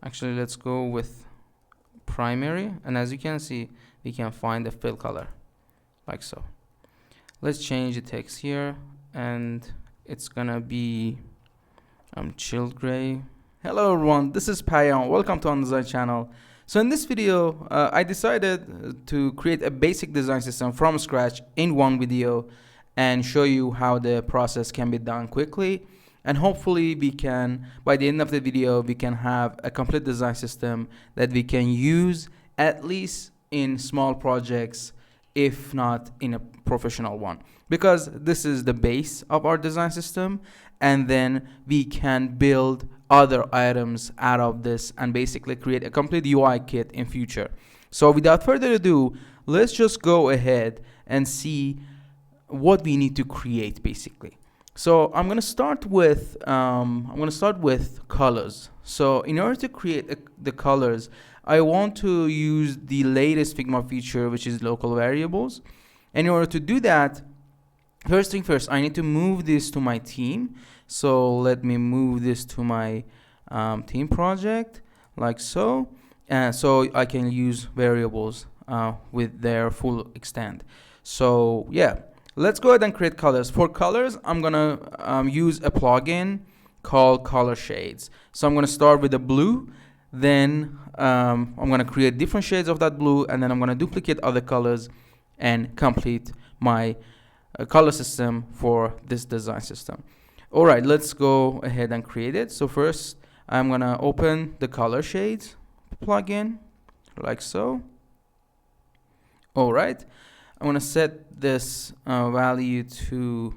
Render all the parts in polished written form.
Actually, let's go with primary, and as you can see, we can find the fill color like so. Let's change the text here, and it's gonna be chilled gray. Hello everyone, this is Payan. Welcome to On Design channel. So in this video, I decided to create a basic design system from scratch in one video and show you how the process can be done quickly. And hopefully we can, by the end of the video, we can have a complete design system that we can use at least in small projects, if not in a professional one. Because this is the base of our design system, and then we can build other items out of this and basically create a complete UI kit in future. So without further ado, let's just go ahead and see what we need to create basically. So I'm gonna start with colors. So in order to create the colors, I want to use the latest Figma feature, which is local variables. And in order to do that, first thing first, I need to move this to my team. So let me move this to my team project like so, and so I can use variables with their full extent. So yeah, let's go ahead and create colors. For colors, I'm gonna use a plugin called color shades. So I'm gonna start with the blue, then I'm gonna create different shades of that blue, and then I'm gonna duplicate other colors and complete my color system for this design system. All right, let's go ahead and create it. So first, I'm gonna open the color shades plugin like so. All right, I'm gonna set this value to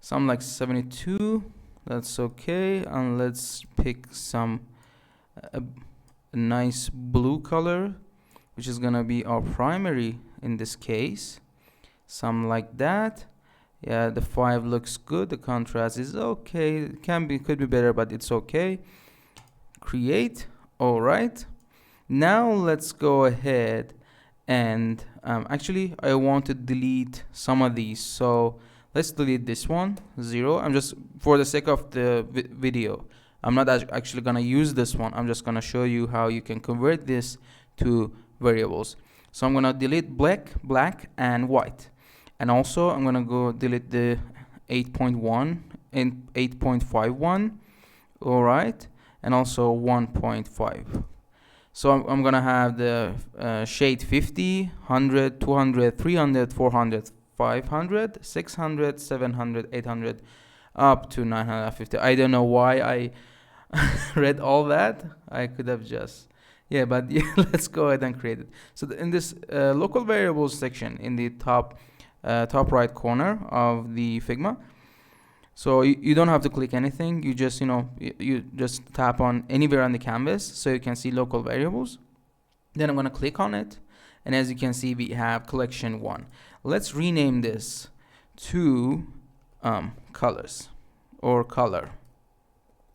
something like 72. That's okay, and let's pick some a nice blue color, which is gonna be our primary in this case. Something like that. Yeah, the 5 looks good. The contrast is okay. It could be better, but it's okay. Create. All right. Now let's go ahead and actually I want to delete some of these. So let's delete this one, 0. I'm just, for the sake of the video, I'm not actually gonna use this one. I'm just gonna show you how you can convert this to variables. So I'm gonna delete black, and white. And also I'm gonna go delete the 8.1 and 8.51. All right, and also 1.5. So I'm gonna have the shade 50, 100, 200, 300, 400, 500, 600, 700, 800, up to 950. I don't know why I read all that. I could have just, yeah, but yeah, let's go ahead and create it. So in this local variables section in the top right corner of the Figma, so you don't have to click anything. You just, you just tap on anywhere on the canvas so you can see local variables. Then I'm going to click on it, and as you can see, we have collection 1. Let's rename this to colors or color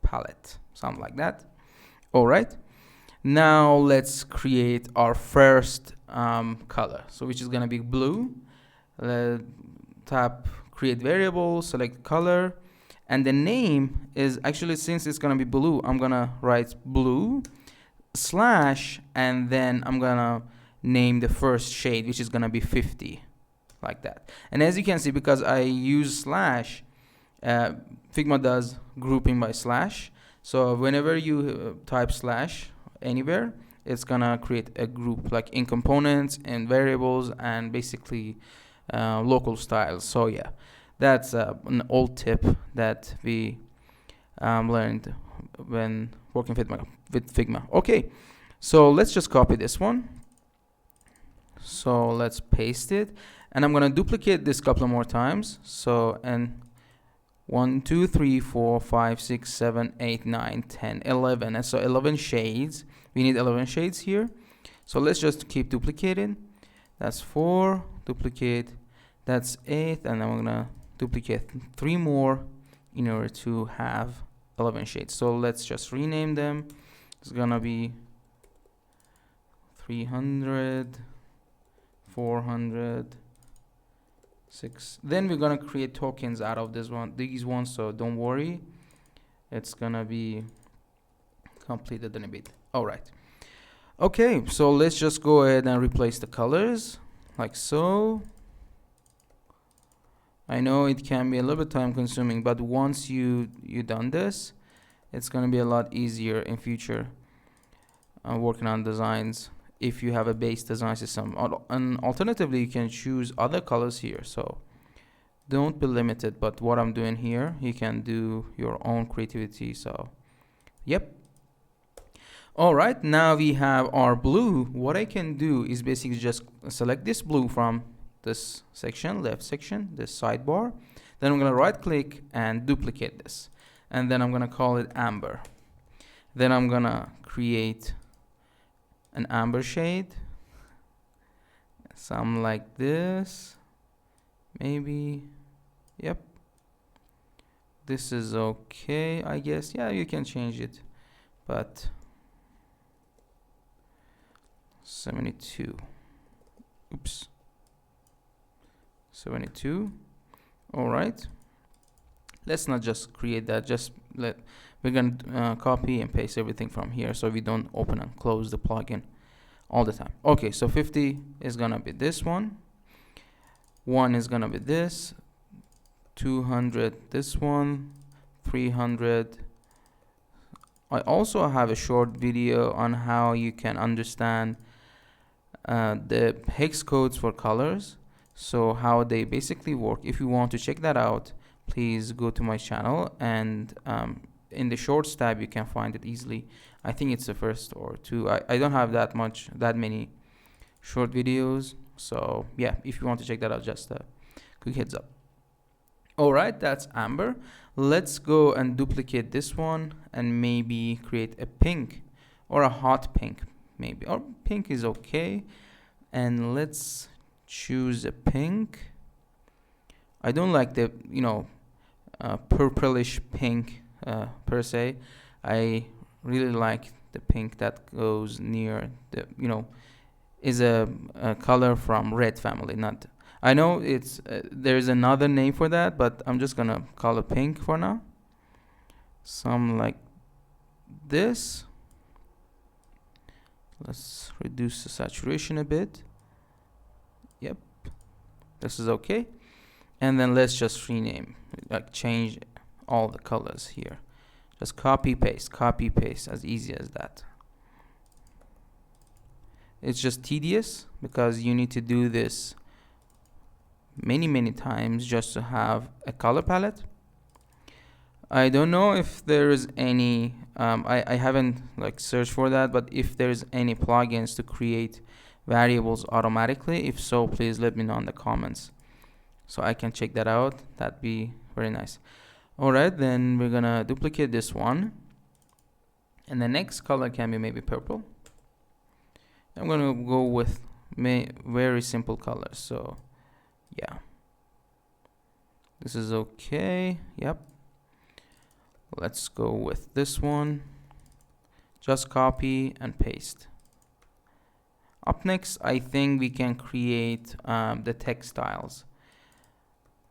palette, something like that. All right, now let's create our first color, so which is going to be blue. Tap create variable, select color, and the name is actually, since it's gonna be blue, I'm gonna write blue slash, and then I'm gonna name the first shade, which is gonna be 50, like that. And as you can see, because I use slash, Figma does grouping by slash. So whenever you type slash anywhere, it's gonna create a group, like in components and variables and basically local styles. So yeah, that's an old tip that we learned when working with Figma. Okay, so let's just copy this one. So let's paste it, and I'm gonna duplicate this couple more times. So, and 1, 2, 3, 4, 5, 6, 7, 8, 9, 10, 11. And so 11 shades. We need 11 shades here. So let's just keep duplicating. That's 4, duplicate. That's 8, and then we're gonna duplicate 3 more in order to have 11 shades. So let's just rename them. It's gonna be 300, 400, 6. Then we're gonna create tokens out of these ones. So don't worry. It's gonna be completed in a bit. All right. Okay, so let's just go ahead and replace the colors like so. I know it can be a little bit time consuming, but once you done this, it's going to be a lot easier in future working on designs if you have a base design system. And alternatively, you can choose other colors here. So don't be limited, but what I'm doing here, you can do your own creativity. So yep. All right, now we have our blue. What I can do is basically just select this blue from this section, left section, this sidebar. Then I'm gonna right click and duplicate this. And then I'm gonna call it amber. Then I'm gonna create an amber shade. Some like this, maybe, yep. This is okay, I guess. Yeah, you can change it, but 72. Oops. 72. All right. Let's not just create that. We're gonna copy and paste everything from here so we don't open and close the plugin all the time. Okay, so 50 is gonna be this one. 1 is gonna be this. 200 this one. 300. I also have a short video on how you can understand the hex codes for colors, so how they basically work. If you want to check that out, please go to my channel, and in the shorts tab you can find it easily. I think it's the first or two. I don't have that many short videos, so yeah, if you want to check that out, just a quick heads up. All right, that's amber. Let's go and duplicate this one and maybe create a pink or a hot pink, maybe, or pink is okay. And let's choose a pink. I don't like the purplish pink per se. I really like the pink that goes near the is a color from red family. Not, I know it's there's another name for that, but I'm just gonna call it pink for now. Some like this. Let's reduce the saturation a bit. Yep, this is okay. And then let's just rename, like change all the colors here. Just copy paste, as easy as that. It's just tedious because you need to do this many times just to have a color palette. I don't know if there is any I haven't searched for that, but if there's any plugins to create variables automatically, if so, please let me know in the comments so I can check that out. That'd be very nice. All right, then we're gonna duplicate this one, and the next color can be maybe purple. I'm gonna go with very simple colors, so yeah, this is okay. Yep, let's go with this one. Just copy and paste. Up next, I think we can create the textiles.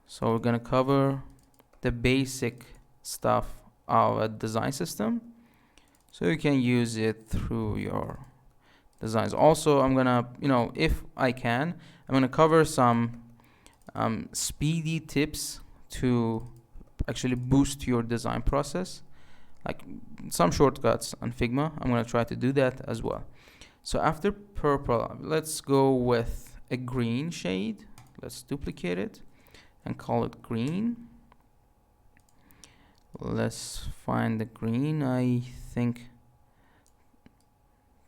So we're gonna cover the basic stuff of a design system, so you can use it through your designs. Also, I'm gonna, if I can, I'm gonna cover some speedy tips to actually boost your design process, like some shortcuts on Figma. I'm gonna try to do that as well. So after purple, let's go with a green shade. Let's duplicate it and call it green. Let's find the green. I think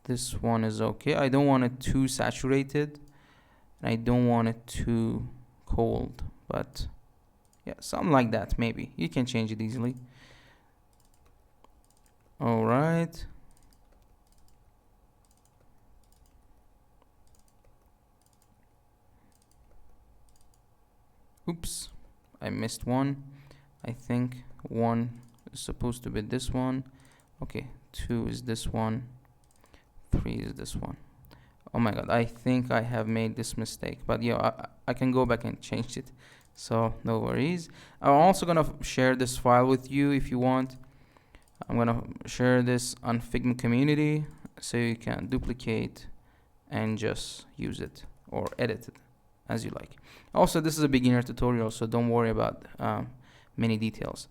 this one is okay. I don't want it too saturated, and I don't want it too cold, but yeah, something like that. Maybe you can change it easily. All right. Oops, I missed one. I think 1 is supposed to be this one. Okay, 2 is this one. 3 is this one. Oh my god, I think I have made this mistake, but yeah, I can go back and change it, so no worries. I'm also gonna share this file with you if you want. I'm gonna share this on Figma community so you can duplicate and just use it or edit it as you like. Also, this is a beginner tutorial, so don't worry about many details.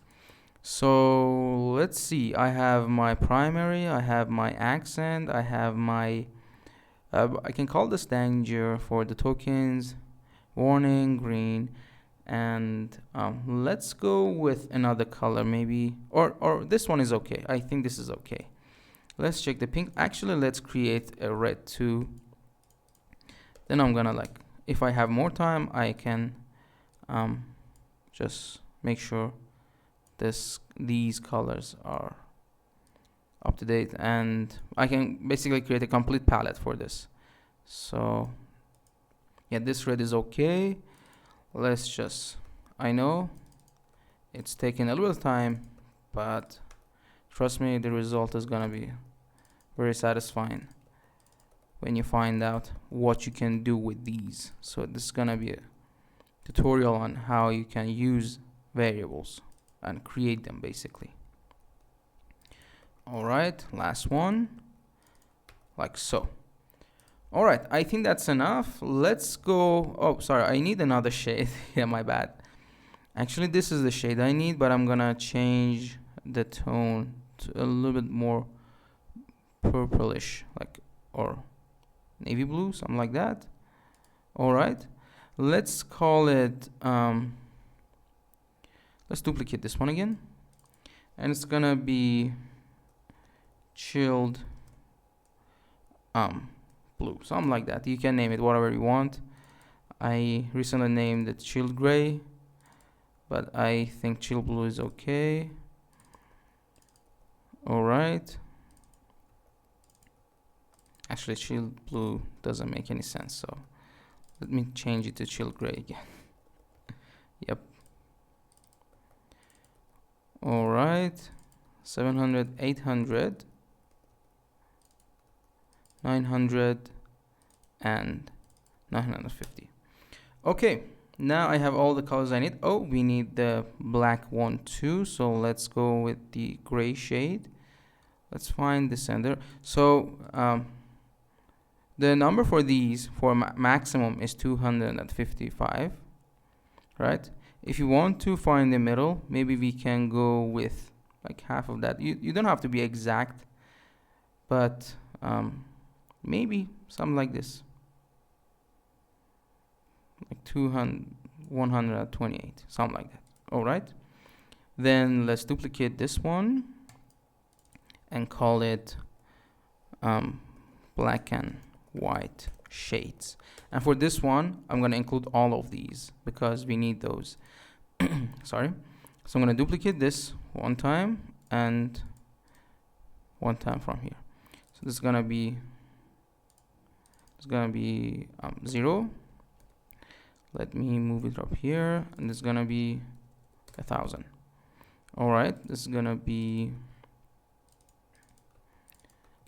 So let's see, I have my primary, I have my accent, I have my I can call this danger for the tokens, warning, green, and let's go with another color maybe, or this one is okay. I think this is okay. Let's check the pink. Actually, let's create a red too. Then I'm gonna, like, if I have more time, I can just make sure these colors are up to date, and I can basically create a complete palette for this. So yeah, this red is okay. Let's just, I know it's taking a little bit of time, but trust me, the result is gonna be very satisfying when you find out what you can do with these. So this is gonna be a tutorial on how you can use variables and create them basically. Alright, last one, like so. Alright, I think that's enough. Let's go, oh sorry, I need another shade. Yeah, my bad. Actually, this is the shade I need, but I'm gonna change the tone to a little bit more purplish, like, or navy blue, something like that. Alright, let's call it, let's duplicate this one again, and it's gonna be chilled blue, something like that. You can name it whatever you want. I recently named it chilled gray, but I think chill blue is okay. Alright, actually chilled blue doesn't make any sense, so let me change it to chilled gray again. Yep. Alright, 700, 800, 900, and 950. Okay, now I have all the colors I need. Oh, we need the black one too, so let's go with the gray shade. Let's find the sender. So the number for these for maximum is 255, right? If you want to find the middle, maybe we can go with like half of that. You don't have to be exact, but maybe something like this, like 128, something like that. All right, then let's duplicate this one and call it black and white shades. And for this one, I'm going to include all of these because we need those. Sorry. So I'm going to duplicate this one time and one time from here. So this is going to be 0. Let me move it up here, and this is going to be 1,000. All right, this is going to be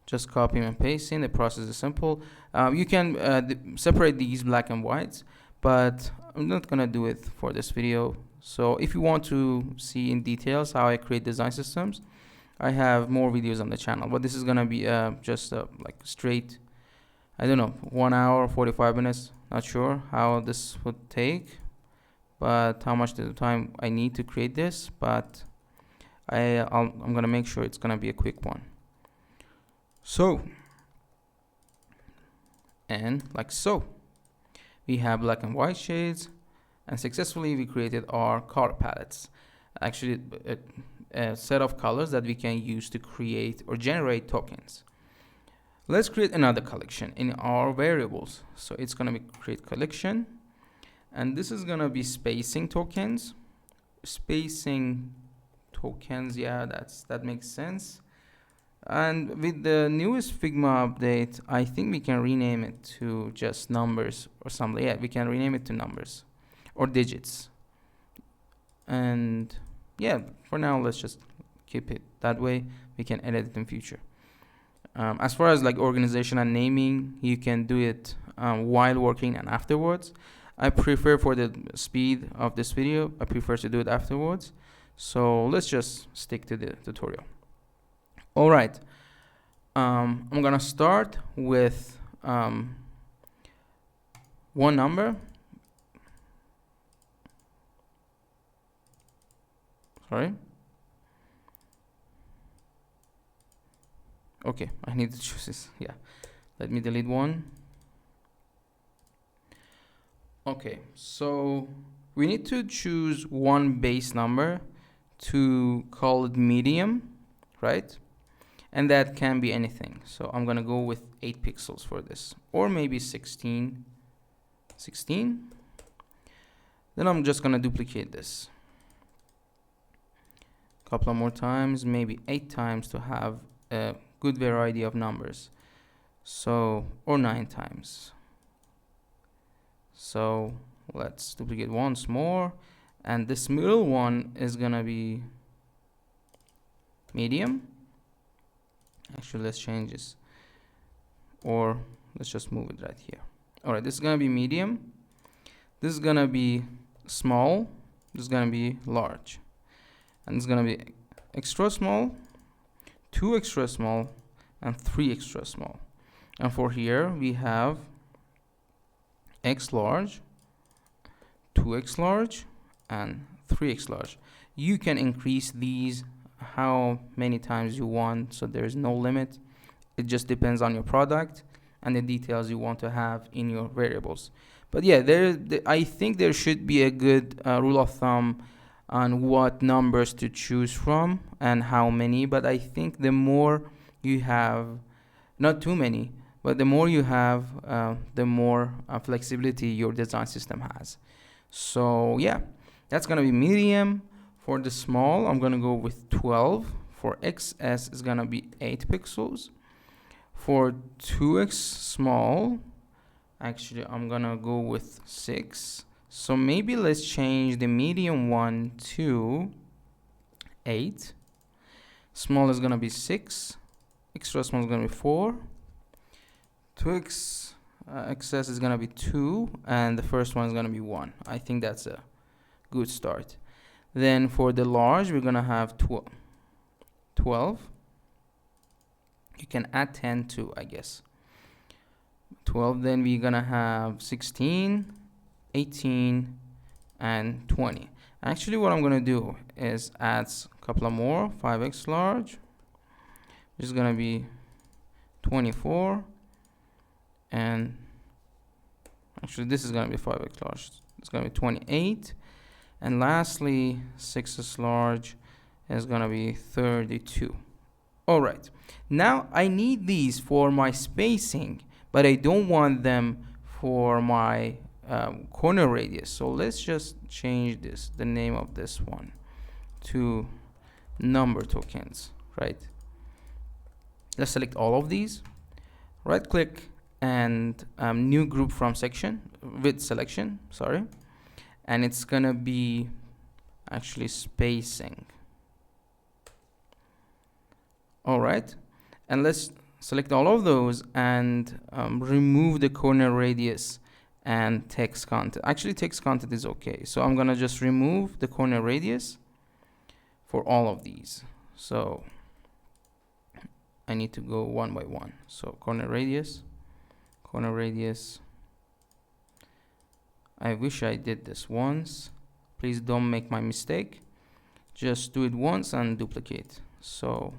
just copying and pasting. The process is simple. You can separate these black and whites, but I'm not gonna do it for this video. So if you want to see in details how I create design systems, I have more videos on the channel, but this is gonna be just like straight, I don't know, 1 hour 45 minutes, not sure how this would take, but how much the time I need to create this, but I'm gonna make sure it's gonna be a quick one. So, and like so, we have black and white shades, and successfully we created our color palettes. Actually, a set of colors that we can use to create or generate tokens. Let's create another collection in our variables. So it's gonna be create collection, and this is gonna be spacing tokens. Yeah, that makes sense. And with the newest Figma update, I think we can rename it to just numbers or something. Yeah, we can rename it to numbers or digits. And yeah, for now, let's just keep it that way. We can edit it in future. As far as like organization and naming, you can do it while working and afterwards. I prefer, for the speed of this video, I prefer to do it afterwards. So let's just stick to the tutorial. All right. I'm gonna start with one number. Sorry. Okay, I need to choose this. Yeah, let me delete one. Okay, so we need to choose one base number to call it medium, right? And that can be anything. So I'm gonna go with 8 pixels for this, or maybe 16. Then I'm just gonna duplicate this a couple of more times, maybe 8 times, to have a good variety of numbers. So, or 9 times. So let's duplicate once more, and this middle one is gonna be medium. Actually, let's change this, or let's just move it right here. All right, this is gonna be medium, this is gonna be small, this is gonna be large, and it's gonna be extra small, 2 extra small, and 3 extra small. And for here we have X large, 2x large, and 3x large. You can increase these how many times you want, so there's no limit. It just depends on your product and the details you want to have in your variables. But yeah, I think there should be a good rule of thumb on what numbers to choose from and how many. But I think the more you have, not too many, but the more you have, the more flexibility your design system has. So yeah, that's gonna be medium. For the small, I'm gonna go with 12. For XS is gonna be 8 pixels. For 2x small, actually I'm gonna go with 6. So maybe let's change the medium one to 8. Small is gonna be 6. Extra small is gonna be 4. 2x XS is gonna be 2, and the first one is gonna be 1. I think that's a good start. Then for the large, we're gonna have 12. You can add 10 too, I guess. 12. Then we're gonna have 16, 18, and 20. Actually, what I'm gonna do is add a couple of more. 5x large, which is gonna be 24. And actually this is going to be 5x large, it's going to be 28. And lastly, 6s large is going to be 32. All right, now I need these for my spacing, but I don't want them for my corner radius. So let's just change this, the name of this one, to number tokens, right? Let's select all of these, right click, and new group from section with selection, sorry, and it's gonna be actually spacing. All right, and let's select all of those and remove the corner radius and text content. Actually, text content is okay, so I'm gonna just remove the corner radius for all of these. So I need to go one by one. So corner radius. I wish I did this once. Please don't make my mistake. Just do it once and duplicate. So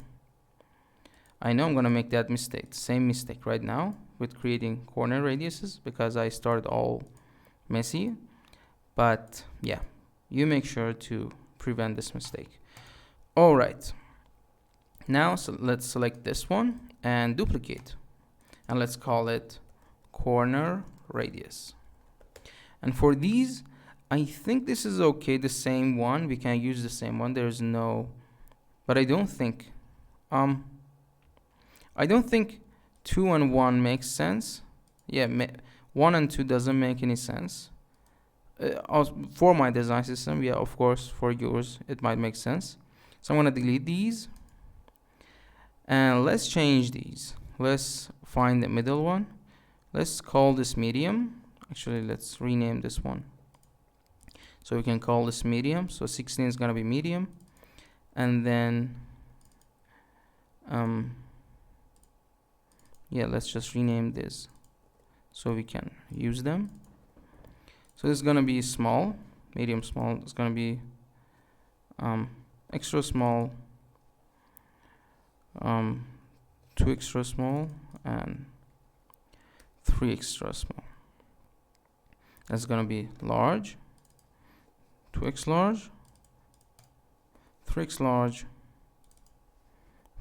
I know I'm gonna make that mistake, same mistake right now with creating corner radiuses, because I started all messy. But yeah, you make sure to prevent this mistake. All right, now so let's select this one and duplicate, and let's call it corner radius. And for these, I think this is okay, the same one, we can use the same one, there's no, but I don't think 2 and 1 makes sense. Yeah, 1 and 2 doesn't make any sense for my design system. Yeah, of course for yours it might make sense. So I'm gonna delete these, and let's change these. Let's find the middle one. Let's call this medium. Actually, let's rename this one, so we can call this medium. So 16 is gonna be medium, and then Yeah, let's just rename this so we can use them. So this is gonna be small, medium small. It's gonna be extra small, 2 extra small, and 3 extra small. That's gonna be large, 2x large, 3x large,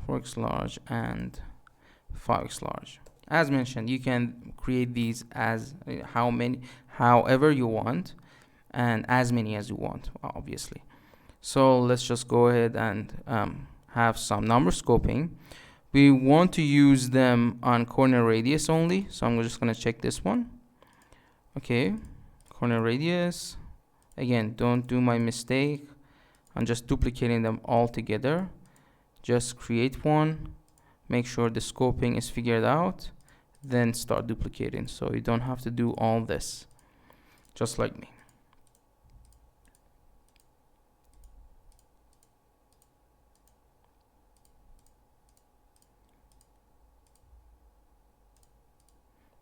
4x large, and 5x large. As mentioned, you can create these as however you want, and as many as you want, obviously. So let's just go ahead and have some number scoping. We want to use them on corner radius only, so I'm just gonna check this one. Okay, corner radius. Again, don't do my mistake. I'm just duplicating them all together. Just create one, make sure the scoping is figured out, then start duplicating, so you don't have to do all this, just like me.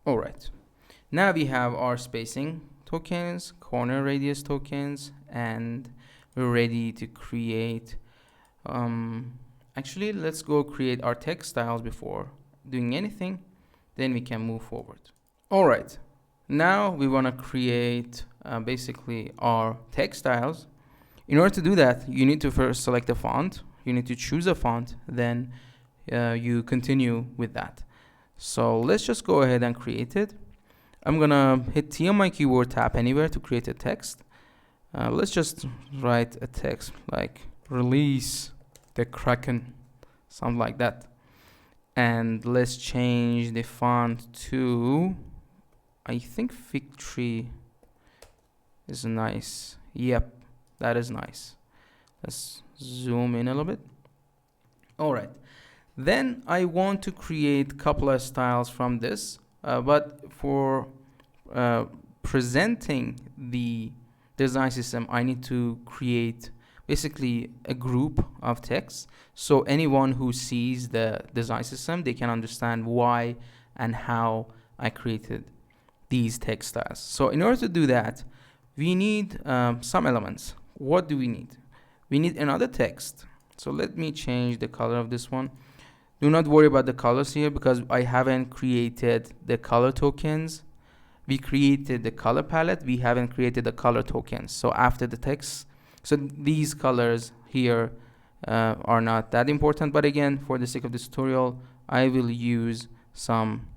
All right, now we have our spacing tokens, corner radius tokens, and we're ready to create actually, let's go create our text styles before doing anything, then we can move forward. All right, now we want to create basically our text styles. In order to do that, you need to first select a font, you need to choose a font, then you continue with that. So let's just go ahead and create it. I'm gonna hit T on my keyboard, tap anywhere to create a text. Let's just write a text like release the Kraken, something like that. And let's change the font to, I think Fig Tree is nice. Yep, that is nice. Let's zoom in a little bit. All right. Then I want to create a couple of styles from this, but for presenting the design system, I need to create basically a group of text, so anyone who sees the design system, they can understand why and how I created these text styles. So in order to do that, we need some elements. What do we need? We need another text. So let me change the color of this one. Do not worry about the colors here because I haven't created the color tokens. We created the color palette, we haven't created the color tokens. So after the text, so these colors here are not that important, but again, for the sake of this tutorial, I will use some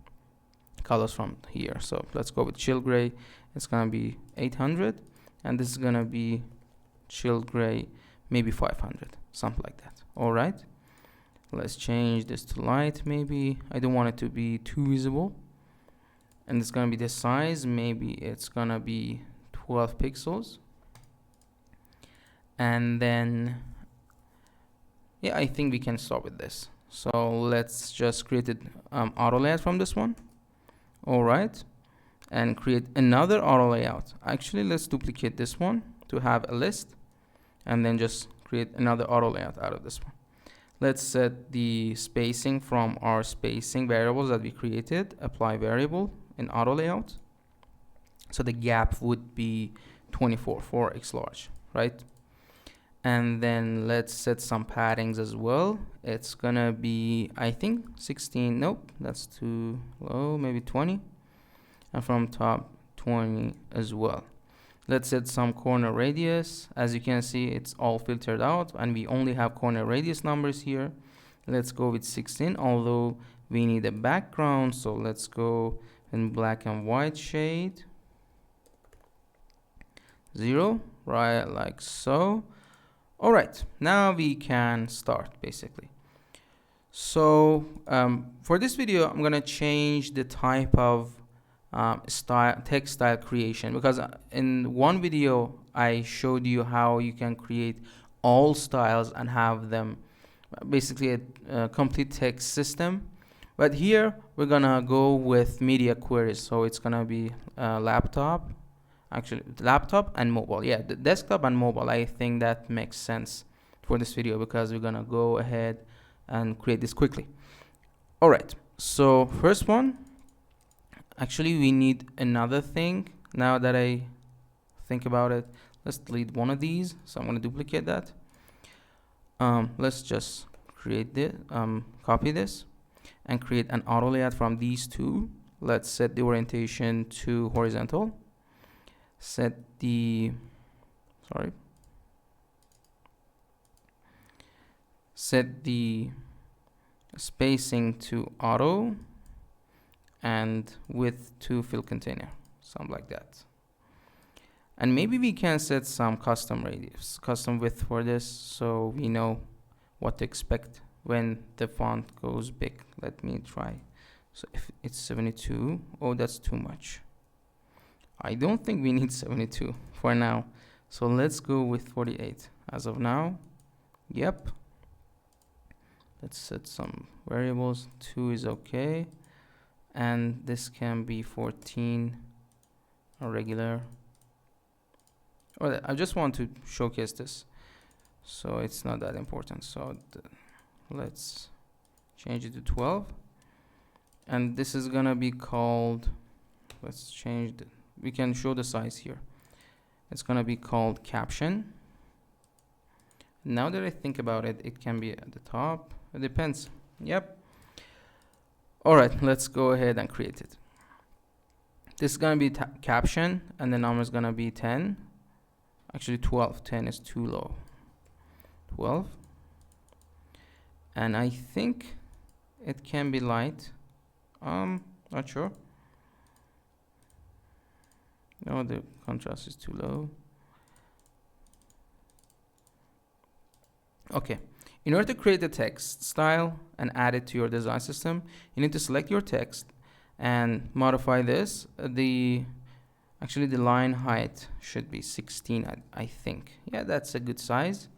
colors from here. So let's go with chill gray. It's gonna be 800, and this is gonna be chill gray, maybe 500, something like that. All right. Let's change this to light, maybe. I don't want it to be too visible. And it's gonna be the size, maybe it's gonna be 12 pixels. And then, yeah, I think we can start with this. So let's just create an auto layout from this one. All right. And create another auto layout. Actually, let's duplicate this one to have a list. And then just create another auto layout out of this one. Let's set the spacing from our spacing variables that we created. Apply variable in auto layout. So the gap would be 24 for X large, right? And then let's set some paddings as well. It's gonna be, I think 16, nope, that's too low, maybe 20. And from top 20 as well. Let's set some corner radius. As you can see, it's all filtered out and we only have corner radius numbers here. Let's go with 16, although we need a background. So let's go in black and white shade. 0, right, like so. All right, now we can start basically. So for this video, I'm gonna change the type of text style creation, because in one video I showed you how you can create all styles and have them basically a complete text system, but here we're gonna go with media queries. So it's gonna be laptop, actually laptop and mobile. Yeah, the desktop and mobile. I think that makes sense for this video because we're gonna go ahead and create this quickly. All right, so first one, actually we need another thing. Now that I think about it, let's delete one of these. So I'm going to duplicate that. Let's just create this, copy this, and create an auto layout from these two. Let's set the orientation to horizontal. Set the, set the spacing to auto, and width to fill container, something like that. And maybe we can set some custom radius, custom width for this, so we know what to expect when the font goes big. Let me try. So if it's 72, oh, that's too much. I don't think we need 72 for now. So let's go with 48 as of now. Yep. Let's set some variables. 2 is okay. And this can be 14, a regular. Well, I just want to showcase this, so it's not that important. So let's change it to 12, and this is gonna be called, let's change the, we can show the size here. It's gonna be called caption. Now that I think about it, it can be at the top. It depends. Yep. All right, let's go ahead and create it. This is gonna be caption, and the number is gonna be 10. Actually 12. 10 is too low. 12. And I think it can be light. Not sure. No, the contrast is too low. Okay. In order to create a text style and add it to your design system, you need to select your text and modify this. Actually, the line height should be 16, I think. Yeah, that's a good size.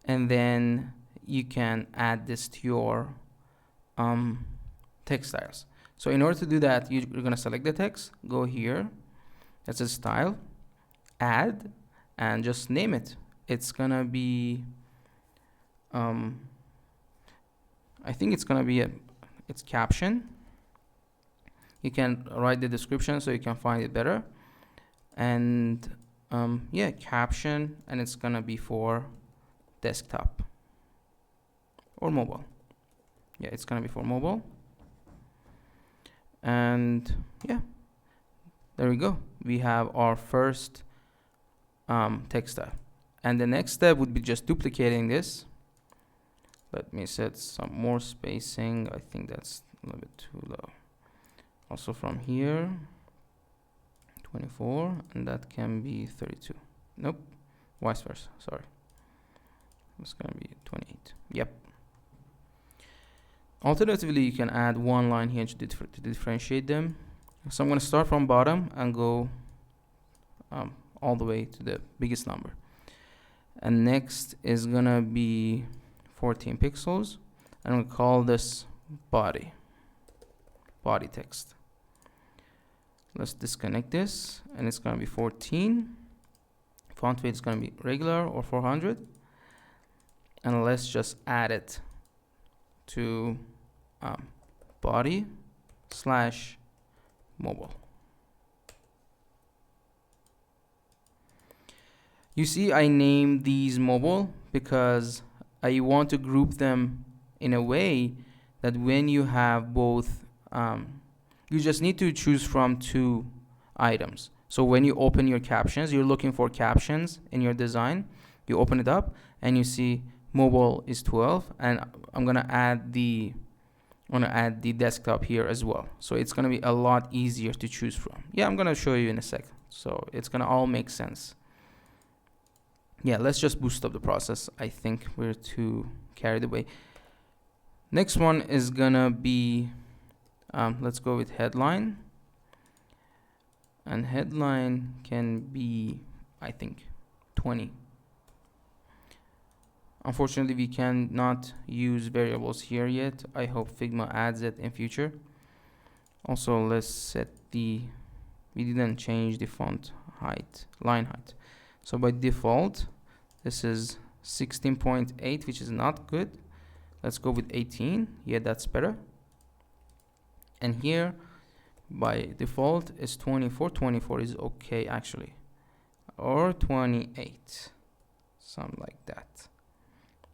And then you can add this to your text styles. So in order to do that, you're going to select the text, go here, that's a style, add, and just name it. It's going to be, I think it's going to be it's caption. You can write the description so you can find it better. And yeah, caption, and it's gonna be for desktop or mobile. Yeah, it's gonna be for mobile. And yeah, there we go. We have our first text style. And the next step would be just duplicating this. Let me set some more spacing. I think that's a little bit too low. Also from here, 24, and that can be 32. Nope, vice versa, sorry. It's gonna be 28, yep. Alternatively, you can add one line here to differentiate them. So I'm gonna start from bottom and go all the way to the biggest number. And next is gonna be 14 pixels. And I'm gonna call this body text. Let's disconnect this, and it's going to be 14. Font weight is going to be regular or 400. And let's just add it to body / mobile. You see, I named these mobile because I want to group them in a way that when you have both, you just need to choose from two items. So when you open your captions, you're looking for captions in your design. You open it up and you see mobile is 12, and I'm gonna add the desktop here as well. So it's gonna be a lot easier to choose from. Yeah, I'm gonna show you in a second. So it's gonna all make sense. Yeah, let's just boost up the process. I think we're too carried away. Next one is gonna be let's go with headline, and headline can be, I think, 20. Unfortunately, we cannot use variables here yet. I hope Figma adds it in future. Also, let's set we didn't change the font height, line height. So by default, this is 16.8, which is not good. Let's go with 18. Yeah, that's better. And here by default is 24. 24 is okay actually, or 28, something like that.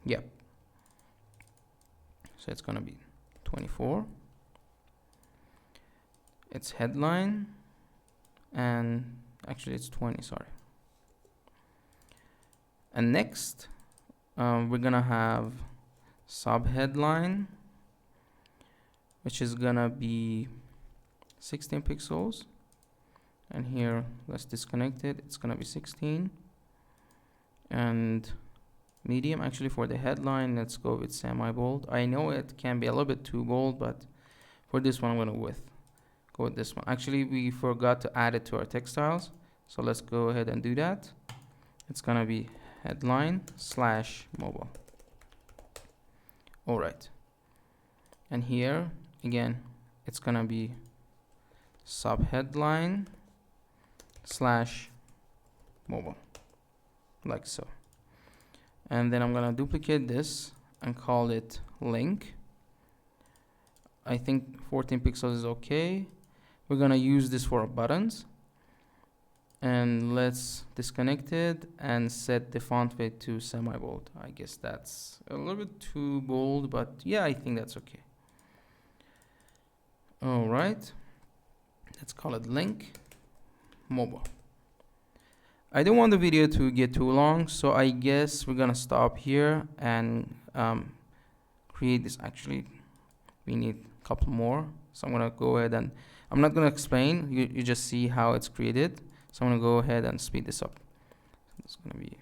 Yep. So it's gonna be 24. It's headline, and actually it's 20, sorry. And next we're gonna have sub headline, which is gonna be 16 pixels, and here let's disconnect it, it's gonna be 16. And medium, actually for the headline, let's go with semi bold. I know it can be a little bit too bold, but for this one I'm gonna go with this one. Actually we forgot to add it to our text styles, so let's go ahead and do that. It's gonna be headline / mobile. All right, and here again it's gonna be sub headline / mobile, like so. And then I'm gonna duplicate this and call it link. I think 14 pixels is okay. We're gonna use this for buttons, and let's disconnect it and set the font weight to semi bold. I guess that's a little bit too bold, but yeah, I think that's okay. All right, let's call it link mobile. I don't want the video to get too long, so I guess we're gonna stop here and create this. Actually, we need a couple more, so I'm gonna go ahead and I'm not gonna explain, you just see how it's created. So I'm gonna go ahead and speed this up. It's gonna be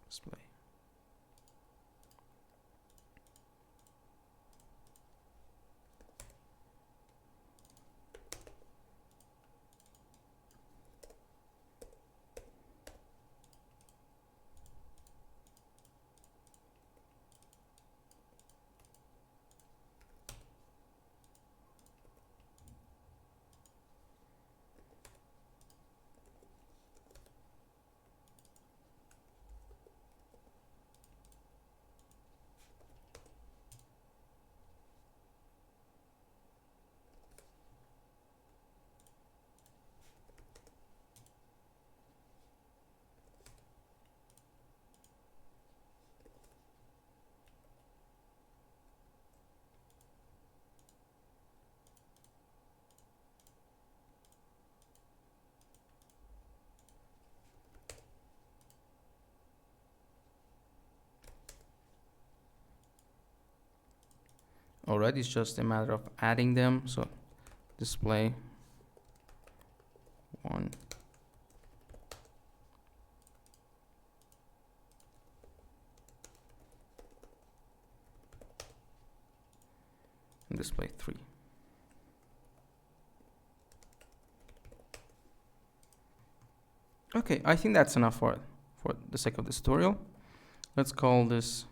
display. Alright, it's just a matter of adding them. So display 1, and display 3. Okay, I think that's enough for the sake of this tutorial. Let's call this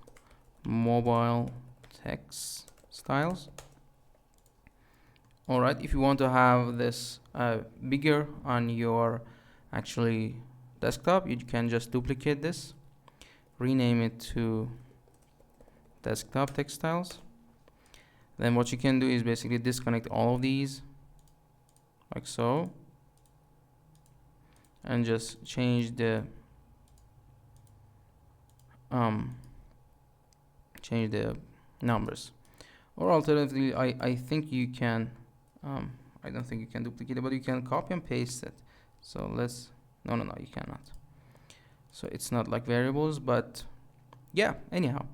mobile text styles. All right, if you want to have this bigger on your actually desktop, you can just duplicate this, rename it to desktop text styles. Then what you can do is basically disconnect all of these like so, and just change the numbers. Or alternatively, I think you can I don't think you can duplicate it, but you can copy and paste it. So let's no, you cannot. So it's not like variables, but yeah, anyhow.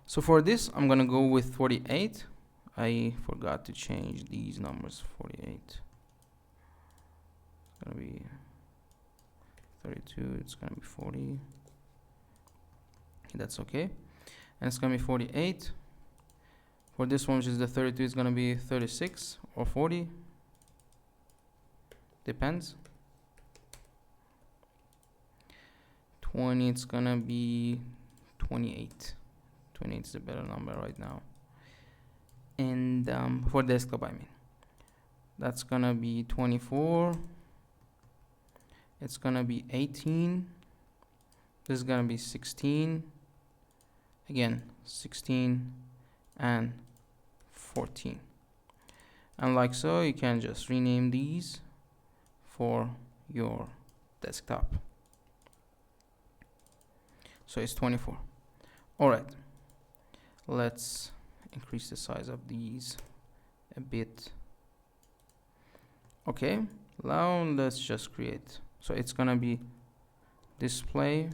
So for this I'm gonna go with 48. I forgot to change these numbers. 48, it's gonna be 32, it's gonna be 40. That's okay. And it's gonna be 48. For this one, which is the 32, it's gonna be 36 or 40, depends. 20, it's gonna be 28. 28 is a better number right now. And for desktop, I mean, that's gonna be 24. It's gonna be 18. This is gonna be 16. again 16 and 14, and like so you can just rename these for your desktop. So it's 24. Alright, let's increase the size of these a bit. Okay, now let's just create, so it's gonna be display,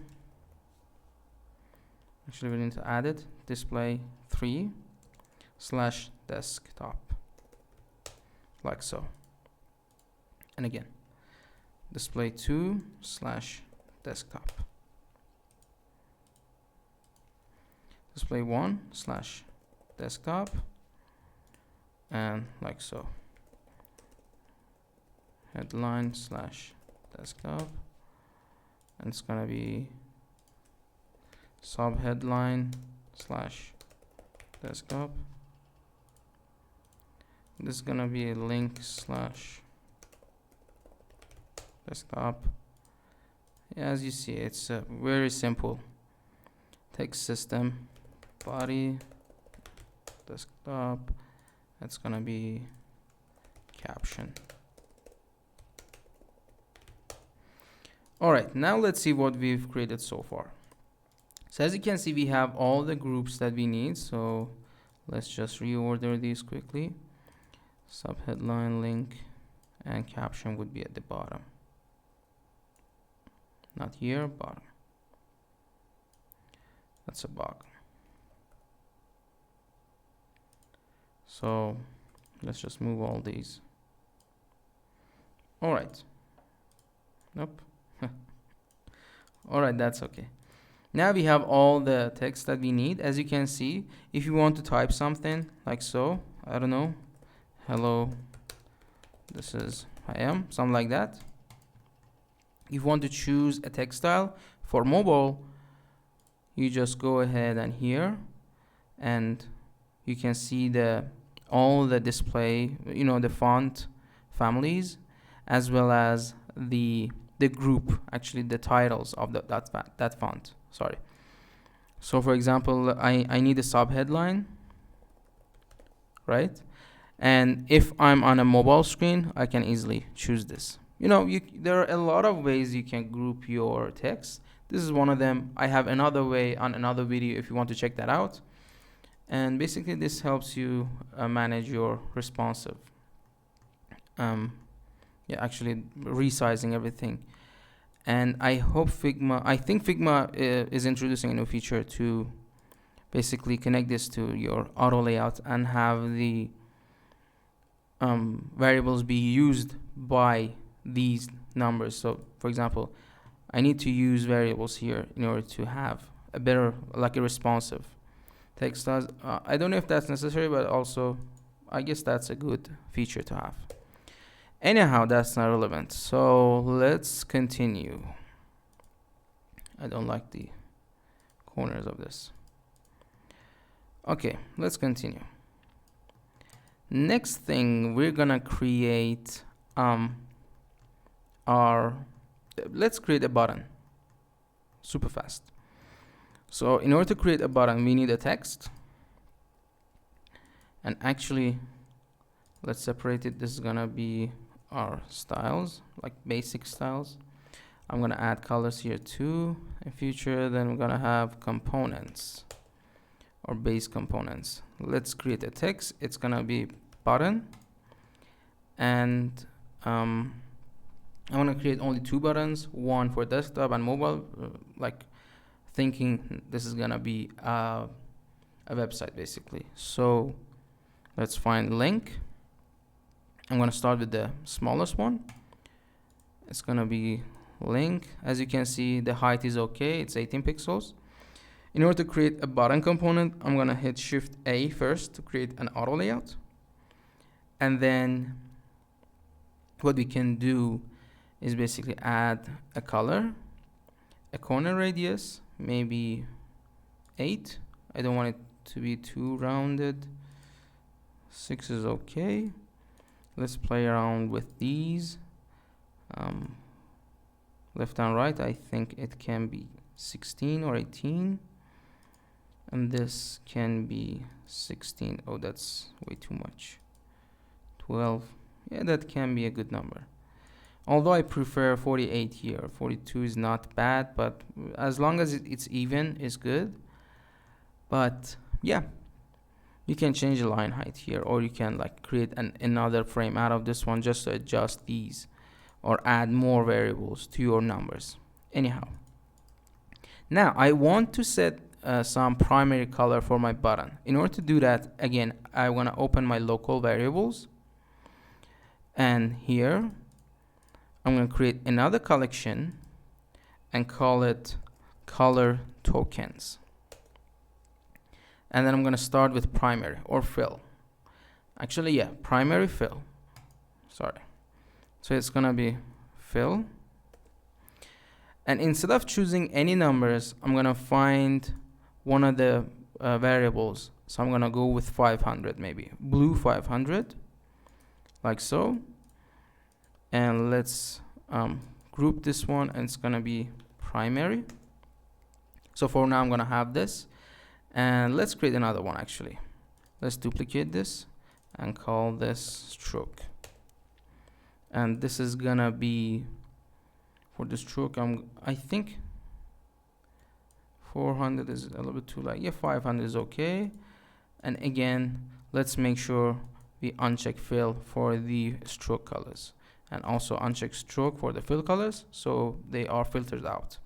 actually we need to add it, display 3/desktop, like so, and again display 2/desktop, display 1/desktop, and like so, headline/desktop, and it's gonna be subheadline/desktop. This is gonna be a link/desktop. As you see, it's very simple. Text system, body, desktop. That's gonna be caption. Alright, now let's see what we've created so far. So as you can see, we have all the groups that we need. So let's just reorder these quickly. Subheadline, link, and caption would be at the bottom. Not here, bottom. That's a bug. So let's just move all these. Alright. Nope. Alright, that's okay. Now we have all the text that we need. As you can see, if you want to type something like so, I don't know, hello, this is I am, something like that. If you want to choose a text style for mobile, you just go ahead and here, and you can see all the display, the font families, as well as the group, actually the titles of that font. Sorry. So for example, I need a subheadline, right? And if I'm on a mobile screen, I can easily choose this. There are a lot of ways you can group your text. This is one of them. I have another way on another video if you want to check that out. And basically this helps you manage your responsive. Actually resizing everything. And I think Figma is introducing a new feature to basically connect this to your auto layout and have the variables be used by these numbers. So for example, I need to use variables here in order to have a better, like a responsive text styles. I don't know if that's necessary, but also I guess that's a good feature to have. Anyhow, that's not relevant. So let's continue. I don't like the corners of this. Okay, let's continue. Next thing, we're gonna create let's create a button super fast. So in order to create a button, we need a text, and actually let's separate it. This is gonna be our styles, like basic styles. I'm gonna add colors here too in future. Then we're gonna have components or base components. Let's create a text. It's gonna be button, and I want to create only 2 buttons, one for desktop and mobile, like thinking this is gonna be a website basically. So let's find link. I'm gonna start with the smallest one. It's gonna be link. As you can see, the height is okay, it's 18 pixels. In order to create a button component, I'm gonna hit Shift A first to create an auto layout, and then what we can do is basically add a color, a corner radius, maybe 8. I don't want it to be too rounded. 6 is okay. Let's play around with these. Left and right, I think it can be 16 or 18. and this can be 16. Oh, that's way too much. 12. Yeah, that can be a good number. Although I prefer 48 here. 42 is not bad, but as long as it's even, is good. But yeah, you can change the line height here, or you can like create another frame out of this one just to adjust these or add more variables to your numbers. Anyhow, now I want to set some primary color for my button. In order to do that, again, I want to open my local variables, and here I'm going to create another collection and call it color tokens. And then I'm going to start with primary or fill. Actually, yeah, primary fill. Sorry. So it's going to be fill. And instead of choosing any numbers, I'm going to find one of the variables. So I'm going to go with 500 maybe. Blue 500. Like so. And let's group this one, and it's going to be primary. So for now, I'm going to have this. And let's create another one actually. Let's duplicate this and call this stroke. And this is gonna be, for the stroke, I think 400 is a little bit too light. Yeah, 500 is okay. And again, let's make sure we uncheck fill for the stroke colors, and also uncheck stroke for the fill colors, so they are filtered out.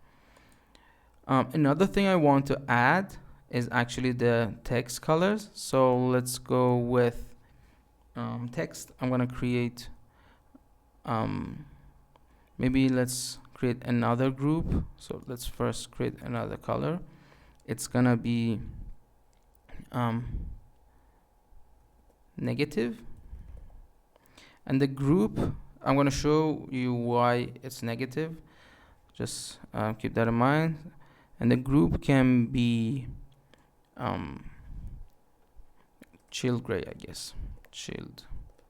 Another thing I want to add is actually the text colors. So let's go with text. I'm gonna create maybe let's create another group. So let's first create another color. It's gonna be negative, and the group, I'm gonna show you why it's negative. Just keep that in mind. And the group can be chilled gray, I guess. Chilled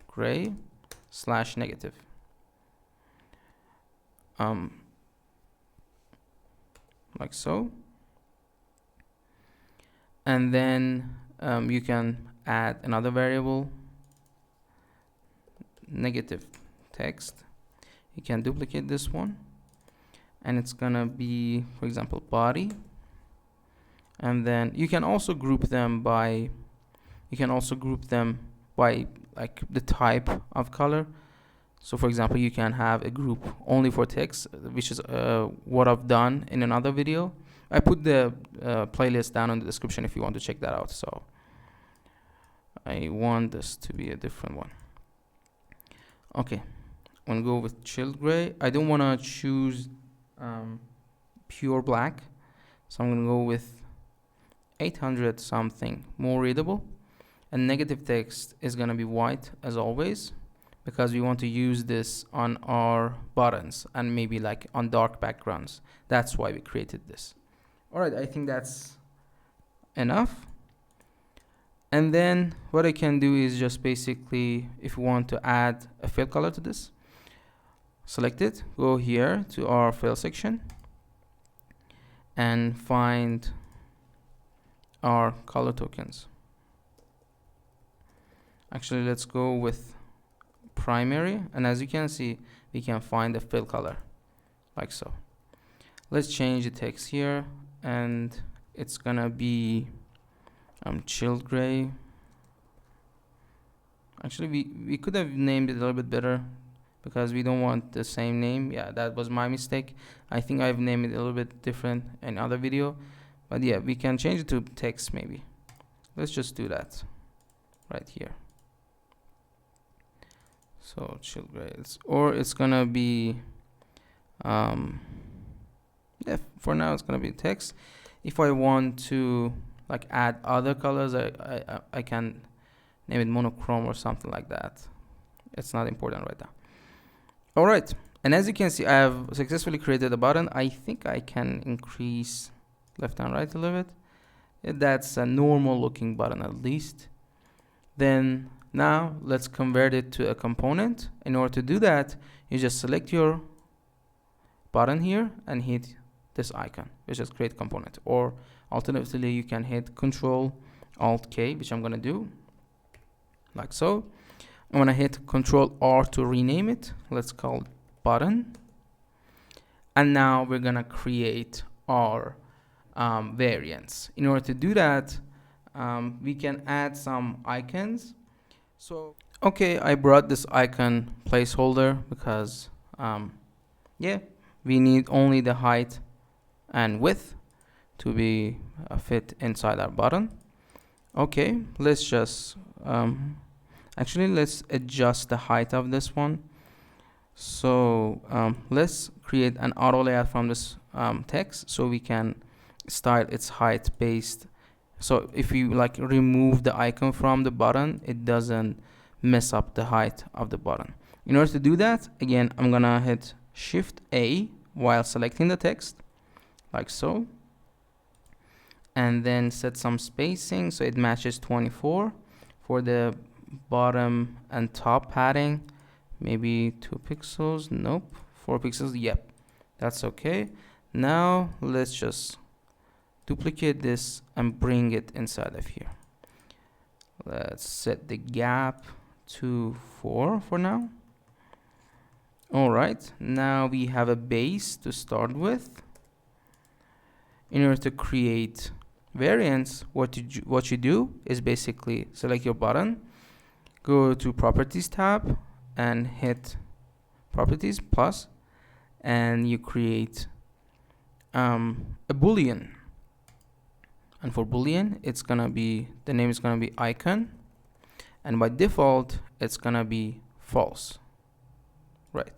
gray / negative. Like so. And then you can add another variable, negative text. You can duplicate this one, and it's gonna be, for example, body. And then you can also group them by like the type of color. So for example, you can have a group only for text, which is what I've done in another video. I put the playlist down in the description if you want to check that out. So I want this to be a different one. Okay, I'm gonna go with chilled gray. I don't want to choose pure black, so I'm gonna go with 800 something, more readable. And negative text is gonna be white as always, because we want to use this on our buttons and maybe like on dark backgrounds. That's why we created this. All right, I think that's enough. And then what I can do is just basically, if we want to add a fill color to this, select it, go here to our fill section, and find our color tokens. Actually, let's go with primary, and as you can see, we can find the fill color like so. Let's change the text here, and it's gonna be chilled gray. Actually, we could have named it a little bit better, because we don't want the same name. Yeah, that was my mistake. I think I've named it a little bit different in other video, but yeah, we can change it to text maybe. Let's just do that right here. So chill gray, or it's gonna be yeah, for now it's gonna be text. If I want to like add other colors, I can name it monochrome or something like that. It's not important right now. All right, and as you can see, I have successfully created a button. I think I can increase left and right a little bit. That's a normal looking button at least. Then now let's convert it to a component. In order to do that, you just select your button here and hit this icon, which is create component, or Alternatively, you can hit Control Alt K, which I'm gonna do like so. I'm gonna hit Control R to rename it. Let's call it button. And now we're gonna create our variants. In order to do that, we can add some icons. So okay, I brought this icon placeholder because yeah, we need only the height and width to be fit inside our button. Okay, let's just actually let's adjust the height of this one. So let's create an auto layout from this text so we can style its height based. So if you like remove the icon from the button, it doesn't mess up the height of the button. In order to do that, again, I'm gonna hit Shift A while selecting the text like so, and then set some spacing so it matches 24 for the bottom and top padding. Maybe 2 pixels, nope, 4 pixels, yep, that's okay. Now let's just duplicate this and bring it inside of here. Let's set the gap to 4 for now. All right, now we have a base to start with. In order to create variants, what you do is basically select your button, go to Properties tab, and hit Properties plus, and you create a boolean. And for boolean, it's gonna be, the name is gonna be icon, and by default it's gonna be false. Right.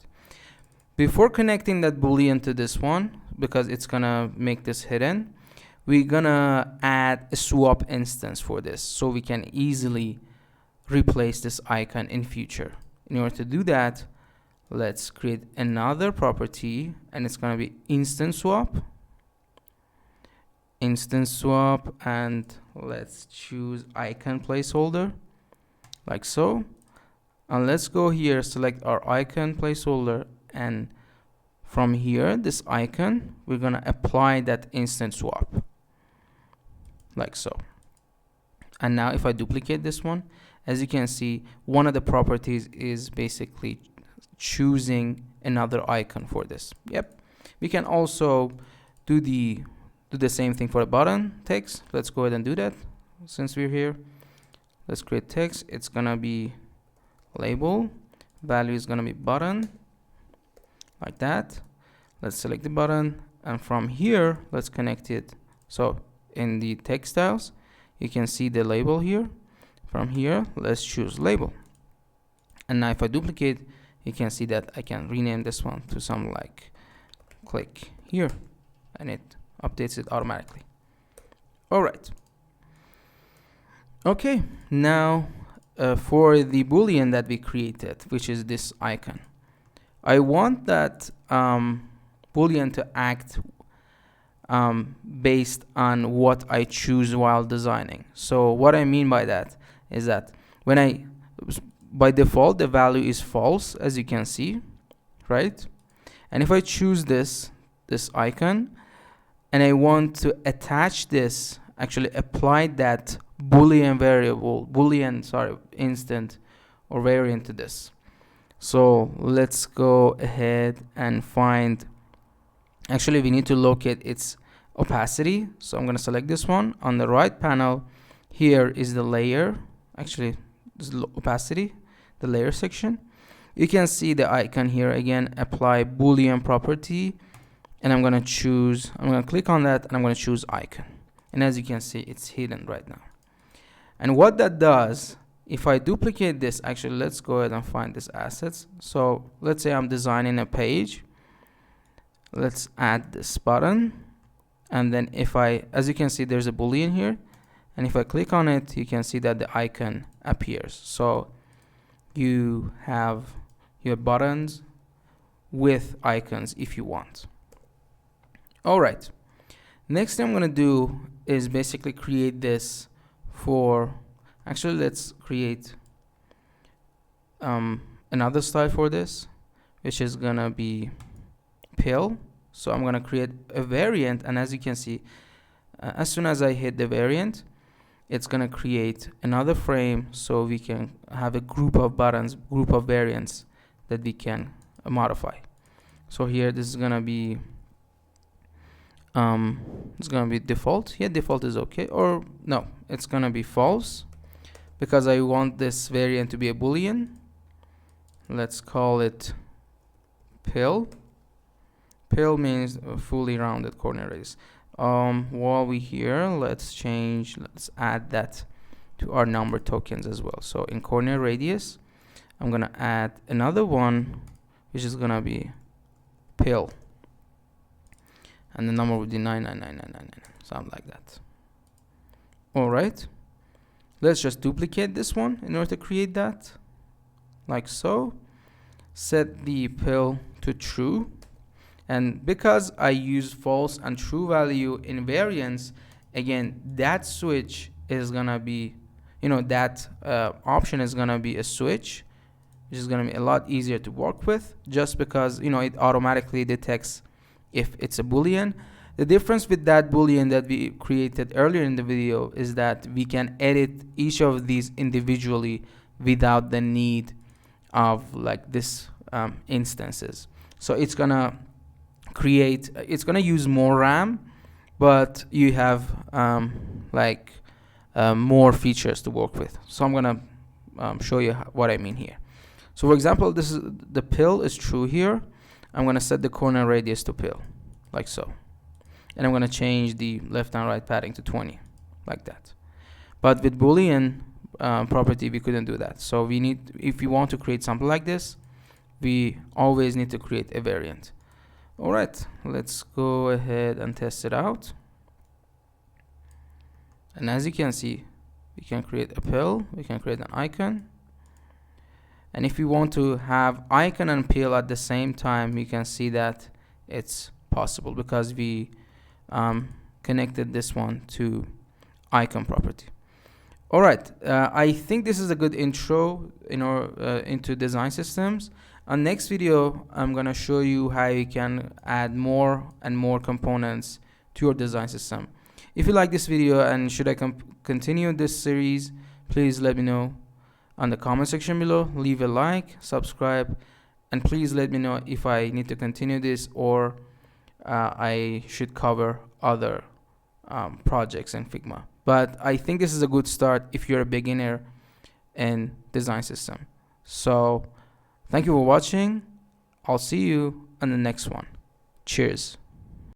Before connecting that boolean to this one, because it's gonna make this hidden, we're gonna add a swap instance for this so we can easily replace this icon in future. In order to do that, let's create another property, and it's gonna be instance swap, and let's choose icon placeholder like so. And let's go here, select our icon placeholder, and from here, this icon, we're gonna apply that instance swap like so. And now if I duplicate this one, as you can see, one of the properties is basically choosing another icon for this. Yep. We can also do the same thing for the button text. Let's go ahead and do that since we're here. Let's create text. It's gonna be label, value is gonna be button like that. Let's select the button, and from here let's connect it. So in the text styles, you can see the label here. From here, let's choose label, and now if I duplicate, you can see that I can rename this one to something like click here, and it updates it automatically. All right. Okay, now for the boolean that we created, which is this icon, I want that boolean to act based on what I choose while designing. So what I mean by that is that when by default the value is false, as you can see, right? And if I choose this icon, and I want to attach this, actually apply that boolean instant or variant to this. So let's go ahead and find, actually we need to locate its opacity. So I'm going to select this one. On the right panel, here is the layer, actually this is opacity, the layer section. You can see the icon here again, apply boolean property, and I'm going to click on that, and I'm going to choose icon. And as you can see, it's hidden right now. And what that does, if I duplicate this, actually let's go ahead and find this assets. So let's say I'm designing a page. Let's add this button, and then if as you can see, there's a boolean here, and if I click on it, you can see that the icon appears. So you have your buttons with icons if you want. All right, next thing I'm gonna do is basically create this for, actually let's create another style for this, which is gonna be pill. So I'm gonna create a variant, and as you can see, as soon as I hit the variant, it's gonna create another frame so we can have a group of buttons, group of variants that we can modify. So here this is gonna be default. Yeah, default is okay, or no, it's gonna be false because I want this variant to be a boolean. Let's call it pill. Pill means a fully rounded corner radius. While we here, let's add that to our number tokens as well. So in corner radius, I'm gonna add another one, which is gonna be pill, and the number would be 99999, something like that. All right, let's just duplicate this one in order to create that, like so. Set the pill to true, and because I use false and true value in variance, again that switch is gonna be, that option is gonna be a switch, which is gonna be a lot easier to work with, just because it automatically detects if it's a boolean. The difference with that boolean that we created earlier in the video is that we can edit each of these individually without the need of like this instances. So it's gonna use more RAM, but you have more features to work with. So I'm gonna show you what I mean here. So for example, this is the pill is true here. I'm gonna set the corner radius to pill, like so, and I'm gonna change the left and right padding to 20, like that. But with boolean property, we couldn't do that. So if we want to create something like this, we always need to create a variant. All right, let's go ahead and test it out. And as you can see, we can create a pill, we can create an icon. And if we want to have icon and pill at the same time, we can see that it's possible because we connected this one to icon property. All right, I think this is a good intro into design systems. On next video, I'm gonna show you how you can add more and more components to your design system. If you like this video and should I continue this series, please let me know on the comment section below. Leave a like, subscribe, and please let me know if I need to continue this or I should cover other projects in Figma. But I think this is a good start if you're a beginner in design system. So thank you for watching. I'll see you on the next one. Cheers.